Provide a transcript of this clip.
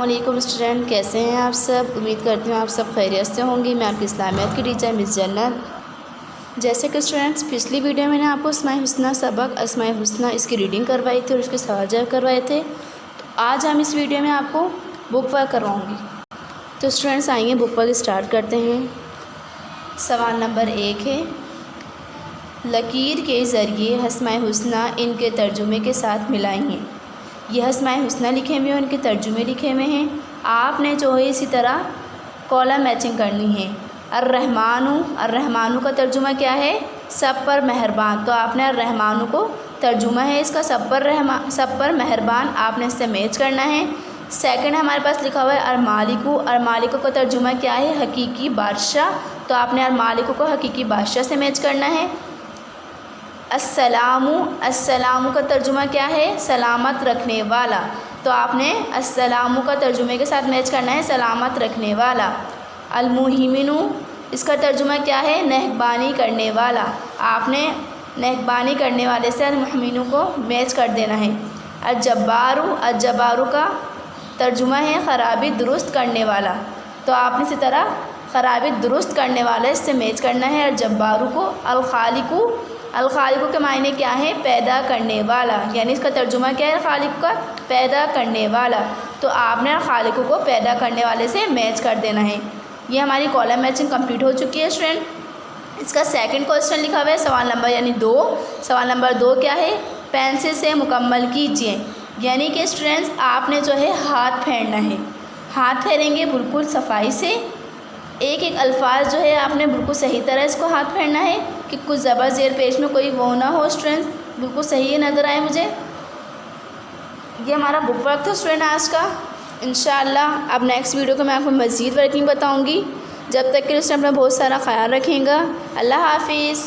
अस्सलामुअलैकुम स्टूडेंट, कैसे हैं आप सब। उम्मीद करती हूँ आप सब खैरियत से होंगी। मैं आपकी इस्लामियत की टीचर मिस जन्नत। जैसे कि स्टूडेंट्स, पिछली वीडियो में मैंने आपको अस्माए हुस्ना सबक अस्माए हुस्ना इसकी रीडिंग करवाई थी और उसके सवाल जवाब करवाए थे। तो आज हम इस वीडियो में आपको बुक वर्क करवाऊँगी। तो स्टूडेंट्स आइए बुक वर्क स्टार्ट करते हैं। सवाल नंबर 1 है, लकीर के ज़रिए अस्माए हुस्ना इनके तर्जुमे के साथ मिलाइए। यह अस्माए हुस्ना लिखे हुए हैं, उनके तर्जुमे लिखे हुए हैं। आपने जो है इसी तरह कॉलम मैचिंग करनी है। अर्रहमानु का तर्जुमा क्या है? सब पर मेहरबान। तो आपने अर्रहमानु को तर्जुमा है इसका सब पर मेहरबान, आपने इससे मैच करना है। सेकंड हमारे पास लिखा हुआ है अरमालिकु का तर्जुमा क्या है? हकीकी बादशाह। तो आपने अरमालिकु को हकीकी बादशाह से मैच करना है। अस्सलामु का तर्जुमा क्या है? सलामत रखने वाला। तो आपने अस्सलामु का तर्जुमे के साथ मैच करना है, सलामत रखने वाला। अलमुहिमिनु इसका तर्जुमा क्या है? नेहबानी करने वाला। आपने नेहबानी करने वाले से अलमुहिमिनु को मैच कर देना है। अज्जबारू का तर्जुमा है ख़राबी दुरुस्त करने वाला। तो आपने इसी तरह ख़राबी दुरुस्त करने वाले इससे मैच करना है अज्जबारू को। अलखालिकु के मायने क्या है? पैदा करने वाला, यानी इसका तर्जुमा क्या है खालिक का? पैदा करने वाला। तो आपने खालिकु को पैदा करने वाले से मैच कर देना है। ये हमारी कॉलम मैचिंग कंप्लीट हो चुकी है स्टूडेंट। इसका सेकंड क्वेश्चन लिखा हुआ है सवाल नंबर 2। सवाल नंबर 2 क्या है? पेंसिल से मुकम्मल कीजिए। यानी कि स्टूडेंट्स आपने जो है हाथ फेरना है। हाथ फेरेंगे बिल्कुल सफाई से। एक एक अल्फाज जो है आपने बिल्कुल सही तरह इसको हाथ फेरना है कि कुछ ज़बर ज़ेर पेश में कोई वो ना हो। स्टूडेंट्स बिल्कुल सही नज़र आए मुझे। ये हमारा बुक वर्क था स्टूडेंट आज का। इंशाअल्लाह अब नेक्स्ट वीडियो को मैं आपको मज़ीद वर्किंग बताऊंगी। जब तक के लिए अपना बहुत सारा ख्याल रखेंगे। अल्लाह हाफिज़।